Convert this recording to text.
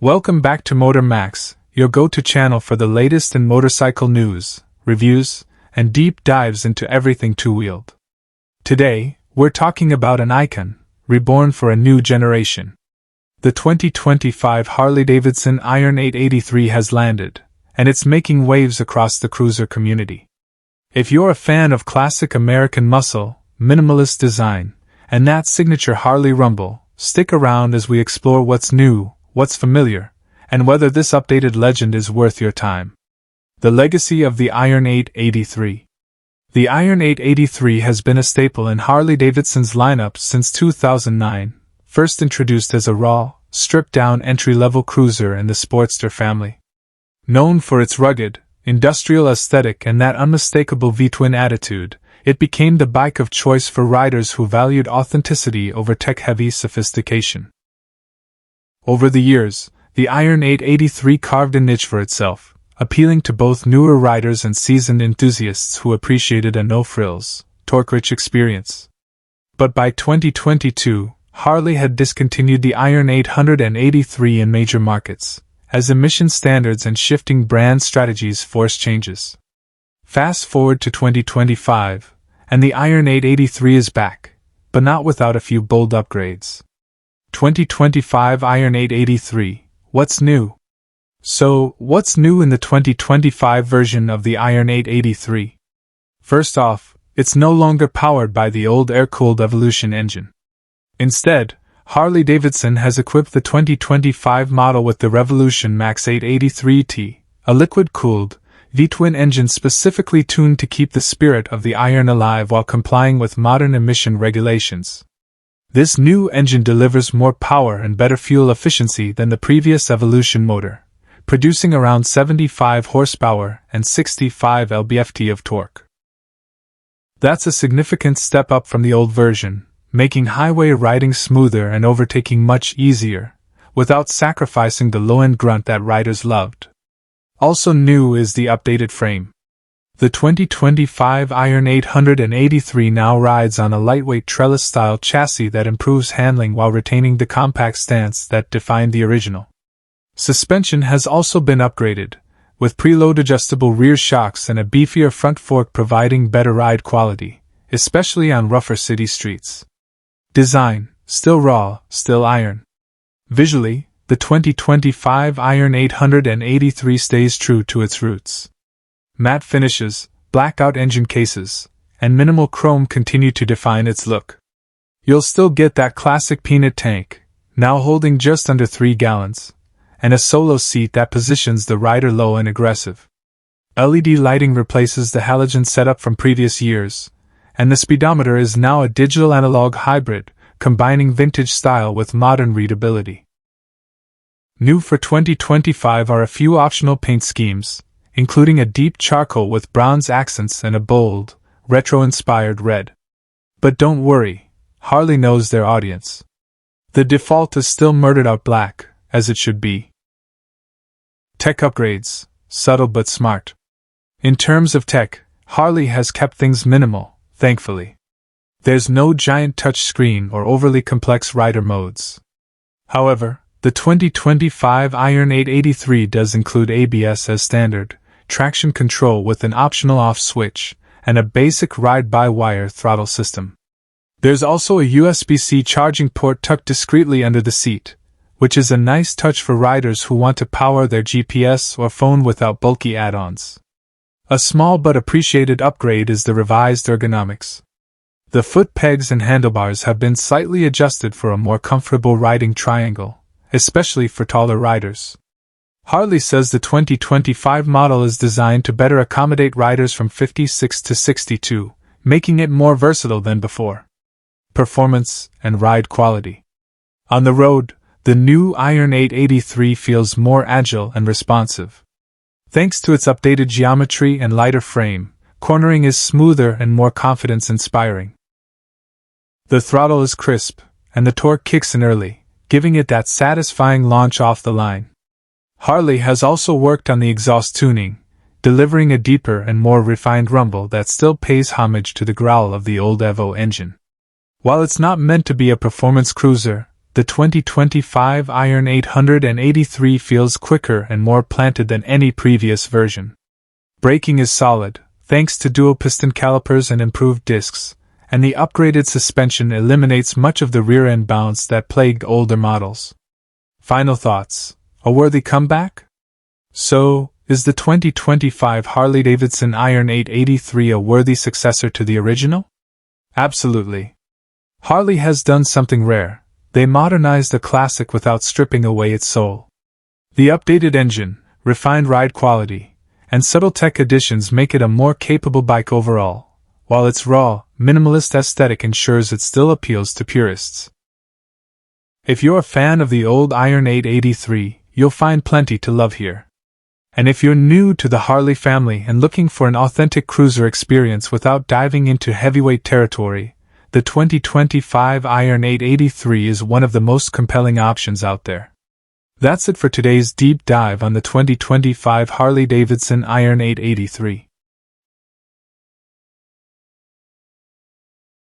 Welcome back to Motor Max, your go-to channel for the latest in motorcycle news, reviews, and deep dives into everything two-wheeled. Today, we're talking about an icon, reborn for a new generation. The 2025 Harley-Davidson Iron 883 has landed, and it's making waves across the cruiser community. If you're a fan of classic American muscle, minimalist design, and that signature Harley rumble, stick around as we explore what's new, what's familiar, and whether this updated legend is worth your time. The legacy of the Iron 883. The Iron 883 has been a staple in Harley-Davidson's lineup since 2009, first introduced as a raw, stripped-down entry-level cruiser in the Sportster family. Known for its rugged, industrial aesthetic and that unmistakable V-twin attitude, it became the bike of choice for riders who valued authenticity over tech-heavy sophistication. Over the years, the Iron 883 carved a niche for itself, appealing to both newer riders and seasoned enthusiasts who appreciated a no-frills, torque-rich experience. But by 2022, Harley had discontinued the Iron 883 in major markets, as emission standards and shifting brand strategies forced changes. Fast forward to 2025, and the Iron 883 is back, but not without a few bold upgrades. 2025 Iron 883, what's new? So, what's new in the 2025 version of the Iron 883? First off, it's no longer powered by the old air-cooled Evolution engine. Instead, Harley-Davidson has equipped the 2025 model with the Revolution Max 883T, a liquid-cooled, V-twin engine specifically tuned to keep the spirit of the Iron alive while complying with modern emission regulations. This new engine delivers more power and better fuel efficiency than the previous Evolution motor, producing around 75 horsepower and 65 lb-ft of torque. That's a significant step up from the old version, making highway riding smoother and overtaking much easier, without sacrificing the low-end grunt that riders loved. Also new is the updated frame. The 2025 Iron 883 now rides on a lightweight trellis-style chassis that improves handling while retaining the compact stance that defined the original. Suspension has also been upgraded, with preload adjustable rear shocks and a beefier front fork providing better ride quality, especially on rougher city streets. Design, still raw, still iron. Visually, the 2025 Iron 883 stays true to its roots. Matte finishes, blackout engine cases, and minimal chrome continue to define its look. You'll still get that classic peanut tank, now holding just under 3 gallons, and a solo seat that positions the rider low and aggressive. LED lighting replaces the halogen setup from previous years, and the speedometer is now a digital-analog hybrid, combining vintage style with modern readability. New for 2025 are a few optional paint schemes, including a deep charcoal with bronze accents and a bold, retro-inspired red. But don't worry, Harley knows their audience. The default is still murdered out black, as it should be. Tech upgrades, subtle but smart. In terms of tech, Harley has kept things minimal, thankfully. There's no giant touchscreen or overly complex rider modes. However, the 2025 Iron 883 does include ABS as standard, traction control with an optional off switch, and a basic ride-by-wire throttle system. There's also a USB-C charging port tucked discreetly under the seat, which is a nice touch for riders who want to power their GPS or phone without bulky add-ons. A small but appreciated upgrade is the revised ergonomics. The foot pegs and handlebars have been slightly adjusted for a more comfortable riding triangle, especially for taller riders. Harley says the 2025 model is designed to better accommodate riders from 56 to 62, making it more versatile than before. Performance and ride quality. On the road, the new Iron 883 feels more agile and responsive. Thanks to its updated geometry and lighter frame, cornering is smoother and more confidence-inspiring. The throttle is crisp, and the torque kicks in early, giving it that satisfying launch off the line. Harley has also worked on the exhaust tuning, delivering a deeper and more refined rumble that still pays homage to the growl of the old Evo engine. While it's not meant to be a performance cruiser, the 2025 Iron 883 feels quicker and more planted than any previous version. Braking is solid, thanks to dual piston calipers and improved discs, and the upgraded suspension eliminates much of the rear-end bounce that plagued older models. Final thoughts: a worthy comeback? So, is the 2025 Harley-Davidson Iron 883 a worthy successor to the original? Absolutely. Harley has done something rare. They modernized a classic without stripping away its soul. The updated engine, refined ride quality, and subtle tech additions make it a more capable bike overall, while its raw, minimalist aesthetic ensures it still appeals to purists. If you're a fan of the old Iron 883, you'll find plenty to love here. And if you're new to the Harley family and looking for an authentic cruiser experience without diving into heavyweight territory, the 2025 Iron 883 is one of the most compelling options out there. That's it for today's deep dive on the 2025 Harley-Davidson Iron 883.